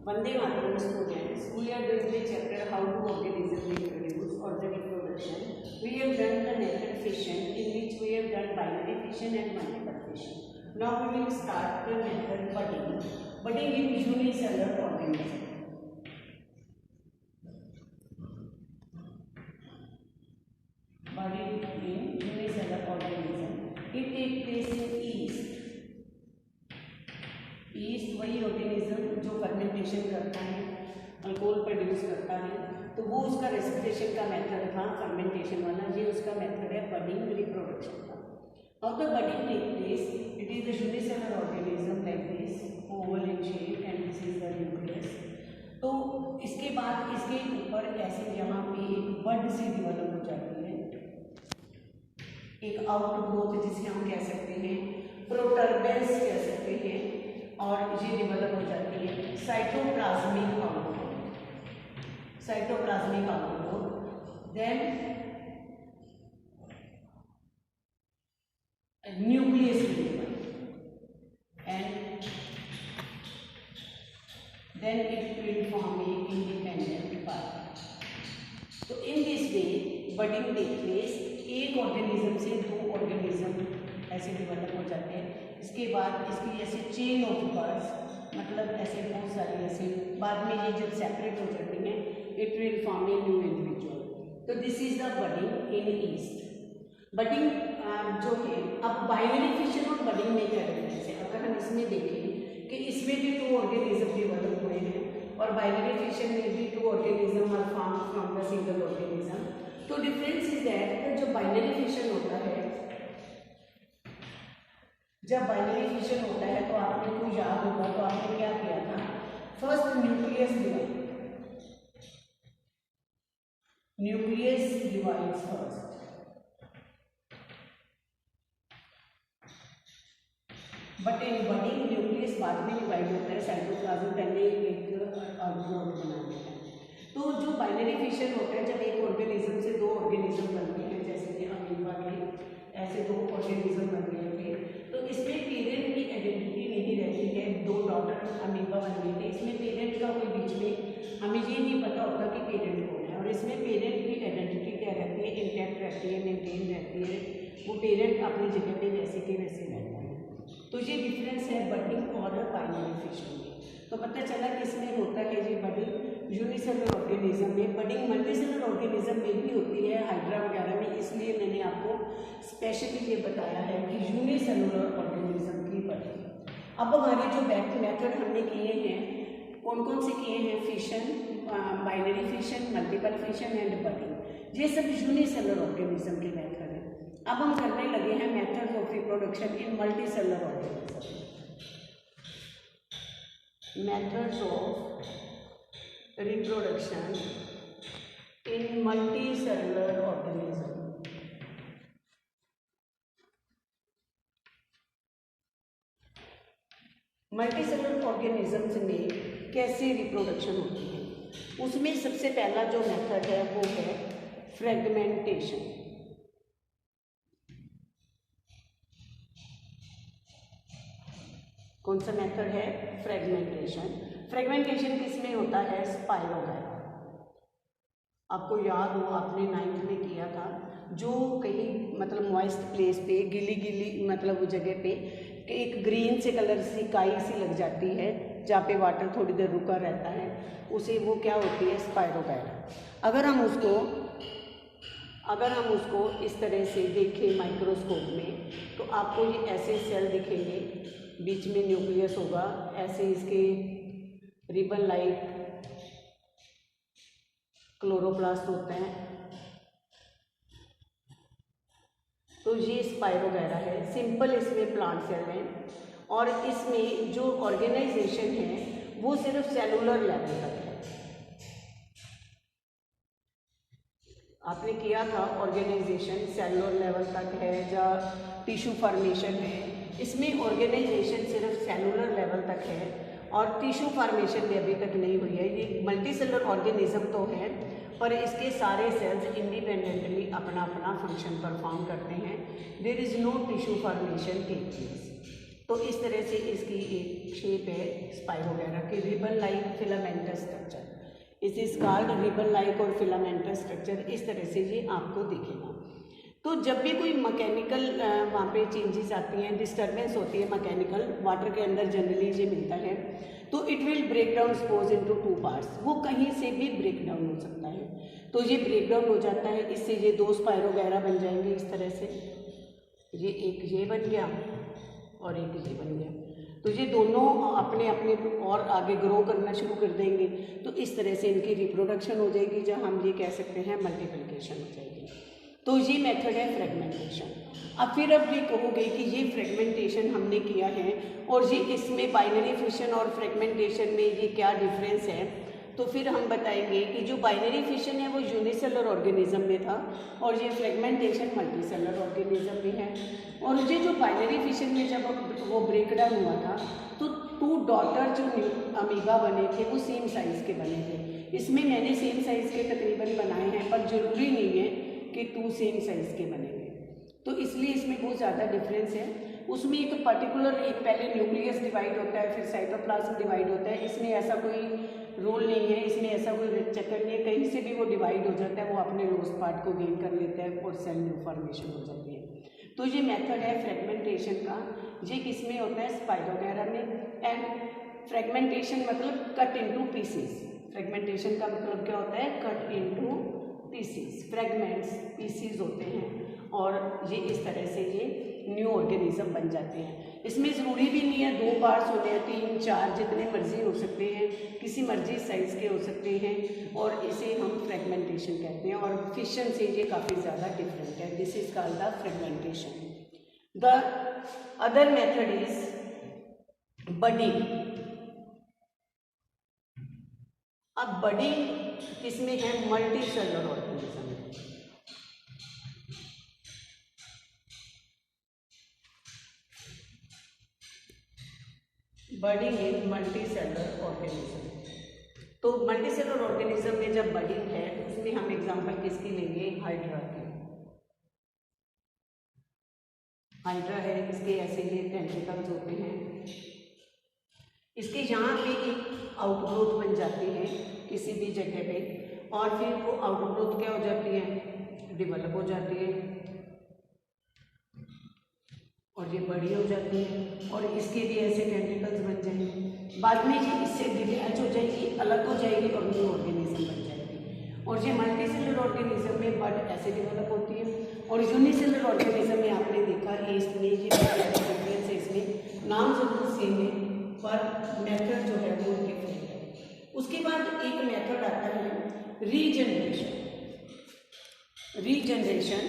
Vande Mataram students, we are doing the chapter how to organism reproduce or the reproduction. We have done the method fission, in which we have done binary fission and multiple fission. Now we will start the method budding. Budding in unicellular organism. Budding in unicellular organism. It takes place in yeast. East वही organism जो fermentation करता है, alcohol produce करता है, तो वो उसका respiration का मेथड था फर्मेंटेशन वाला। ये उसका मेथड है बडिंग रिप्रोडक्शन का। How the budding take place? It is the unicellular organism like this, oval in shape and this is the nucleus. तो इसके बाद इसके ऊपर ऐसे यहाँ पे एक बड सी डेवलप हो जाती है, एक आउटग्रोथ जिसे हम कह सकते हैं, प्रोटर्बेंस कह सकते हैं, और ये डेवलप हो जाती है cytoplasmic outgrowth, cytoplasmic outgrowth, then nucleus develop and then it will form a independent part. तो in this way budding take place, एक ऑर्गेनिज्म से दो ऑर्गेनिज्म ऐसे डेवलप हो जाते हैं। इसके बाद इसकी ऐसे चेन ऑफ बर्ड्स, मतलब ऐसे बहुत सारी ऐसे, बाद में ये जब सेपरेट हो जाती हैं it will form a new individual. तो this is the budding in yeast. Budding जो है, अब बाइनरी फिशन और बडिंग में क्या डिफरेंस है? अगर हम इसमें देखें कि इसमें भी दो ऑर्गेनिज्म डेवलप हुए हैं और बाइनरी फिशन में भी दो organism are formed from the single organism. तो डिफरेंस इज दैट जो बाइनरी फिशन होता है, जब बाइनरी फिशन होता है तो आपने को याद होगा तो आपने क्या किया था, first nucleus divide, nucleus divides first, but in budding nucleus बाद में डिवाइड होता है, साइटोप्लाज्म पहले एक आउटग्रोथ बनाते हैं। तो जो बाइनरी फिशन होता है, जब एक ऑर्गेनिज्म से दो ऑर्गेनिज्म बनते हैं, जैसे कि अमीबा के ऐसे दो ऑर्गेनिज्म बन गए थे, तो इसमें पेरेंट की आइडेंटिटी नहीं रहती है, दो डॉटर अमीबा बन गए थे, इसमें पेरेंट का कोई बीच में हमें ये नहीं पता होता कि पेरेंट कौन है, और इसमें पेरेंट की आइडेंटिटी क्या रहती है, इंटैक्ट रहती है, मेंटेन रहती है, वो पेरेंट अपनी जगह पे वैसे के वैसे रहता है। तो ये डिफरेंस है बडिंग और बाइनरी फिशन में। तो पता चला कि इसमें होता है ये बडिंग यूनिसेलुलर ऑर्गेनिज्म में, बडिंग मल्टीसेलुलर ऑर्गेनिज्म में भी होती है, हाइड्रा वगैरह में, इसलिए मैंने आपको स्पेशली ये बताया है कि यूनिसेलुलर ऑर्गेनिज्म की बडिंग। अब हमारे जो मेथड हमने किए हैं, कौन कौन से किए हैं? Fission, binary fission, multiple fission and budding, ये सब यूनिसेलुलर ऑर्गेनिज्म के मेथड हैं। अब हम करने लगे हैं method of reproduction in multicellular organism. Methods of reproduction in multicellular organism. Multicellular organisms में कैसे रिप्रोडक्शन होती है? उसमें सबसे पहला जो मेथड है वो है फ्रेगमेंटेशन। कौन सा मेथड है? फ्रेगमेंटेशन। फ्रेगमेंटेशन किसमें होता है? स्पाइरोगाइरा। आपको याद हो आपने 9th में किया था, जो कहीं मतलब मॉइस्ट प्लेस पे, गीली गीली मतलब वो जगह पे एक ग्रीन से कलर सी काई सी लग जाती है, जहाँ पे वाटर थोड़ी देर रुका रहता है, उसे वो क्या होती है? स्पाइरोगाइरा। अगर हम उसको इस तरह से देखें माइक्रोस्कोप में, तो आपको ये ऐसे सेल दिखेंगे, बीच में न्यूक्लियस होगा, ऐसे इसके रिबन लाइक क्लोरोप्लास्ट होते हैं। तो ये स्पाइरोगाइरा है, सिंपल इसमें प्लांट सेल हैं, और इसमें जो ऑर्गेनाइजेशन है वो सिर्फ सेलुलर लेवल तक है। आपने किया था ऑर्गेनाइजेशन सेलुलर लेवल तक है या टिश्यू फॉर्मेशन है, इसमें ऑर्गेनाइजेशन सिर्फ सेलुलर लेवल तक है और टिश्यू फॉर्मेशन में अभी तक नहीं हुई है। ये मल्टीसेलुलर ऑर्गेनिज्म तो है, पर इसके सारे सेल्स इंडिपेंडेंटली अपना अपना फंक्शन परफॉर्म करते हैं। There is no tissue formation take place. तो इस तरह से इसकी एक शेप है। स्पाइरो वगैरह के ribbon like filamentous structure, it is called ribbon like और फिलामेंटस स्ट्रक्चर। इस तरह से ये आपको दिखेगा। तो जब भी कोई मैकेनिकल वहाँ पे चेंजेस आती हैं, डिस्टर्बेंस होती है मैकेनिकल, वाटर के अंदर जनरली ये मिलता है, तो it will break down suppose into 2 parts, वो कहीं से भी ब्रेक डाउन हो सकता है। तो ये ब्रेक डाउन हो जाता है, इससे ये 2 स्पाइरो वगैरह बन जाएंगे इस तरह से, ये एक ये बन गया और एक ये बन गया। तो ये दोनों अपने अपने और आगे ग्रो करना शुरू कर देंगे। तो इस तरह से इनकी रिप्रोडक्शन हो जाएगी, जहाँ हम ये कह सकते हैं मल्टीप्लिकेशन हो जाएगी। तो ये मेथड है फ्रेगमेंटेशन। अब ये कहोगे कि ये फ्रेगमेंटेशन हमने किया है और ये इसमें बाइनरी फिशन और फ्रेगमेंटेशन में ये क्या डिफरेंस है, तो फिर हम बताएंगे कि जो बाइनरी फिशन है वो यूनिसेलर ऑर्गेनिज्म में था और ये फ्रेगमेंटेशन मल्टीसेलर ऑर्गेनिज्म में है। और ये जो बाइनरी फिशन में जब वो ब्रेकडाउन हुआ था तो 2 डॉटर जो अमीबा बने थे वो सेम साइज़ के बने थे। इसमें मैंने सेम साइज़ के तकरीबन बनाए हैं, पर ज़रूरी नहीं है कि 2 सेम साइज़ के बनेंगे, तो इसलिए इसमें बहुत ज़्यादा डिफरेंस है। उसमें एक पर्टिकुलर एक पहले न्यूक्लियस डिवाइड होता है, फिर साइटोप्लाज्म डिवाइड होता है। इसमें ऐसा कोई रूल नहीं है, इसमें ऐसा कोई चक्कर नहीं है, कहीं से भी वो डिवाइड हो जाता है, वो अपने लोस्ट पार्ट को गेन कर लेता है और सेल न्यू फॉर्मेशन हो जाती है। तो ये मेथड है फ्रेगमेंटेशन का, ये किस में होता है, स्पाइरो वगैरह में। एंड फ्रेगमेंटेशन मतलब कट इनटू पीसेस, फ्रेगमेंटेशन का मतलब क्या होता है, cut into pieces, fragments pieces होते हैं और ये इस तरह से ये न्यू ऑर्गेनिज्म बन जाते हैं। इसमें ज़रूरी भी नहीं है 2 पार्ट्स होने हैं, 3, 4 जितने मर्जी हो सकते हैं, किसी मर्जी साइज़ के हो सकते हैं, और इसे हम फ्रेगमेंटेशन कहते हैं। और फिशन से ये काफ़ी ज़्यादा डिफरेंट है, this is called the fragmentation. The other method is budding. अब बडिंग किसमें है, मल्टी सेलुलर ऑर्गेनिज्म में। Budding is multi cellular organism. तो मल्टी सेलुलर ऑर्गेनिज्म में जब बडिंग है तो उसमें हम एग्जांपल किसकी लेंगे, हाइड्रा की। हाइड्रा है, इसके ऐसे ये टेंटिकल्स होते हैं, इसके यहाँ पे एक आउटग्रोथ बन जाती है किसी भी जगह पे, और फिर वो आउटग्रोथ क्या हो जाती है, डेवलप हो जाती है और ये बड़ी हो जाती है, और इसके भी ऐसे टेंटिकल्स बन जाएंगे। बाद में ये इससे डिटैच हो जाएगी, अलग हो जाएगी और न्यू ऑर्गेनिज्म बन जाएगी। और ये मल्टी सेलुलर ऑर्गेनिज्म में बड ऐसे डेवलप होती है, और यूनिसेलुलर ऑर्गेनिज्म में आपने देखा इसमें ये डिफरेंस है, इसमें नाम जरूर सेम है पर मेथड जो है वो डिफरेंट है। उसके बाद एक मेथड आता है रीजनरेशन। रीजनरेशन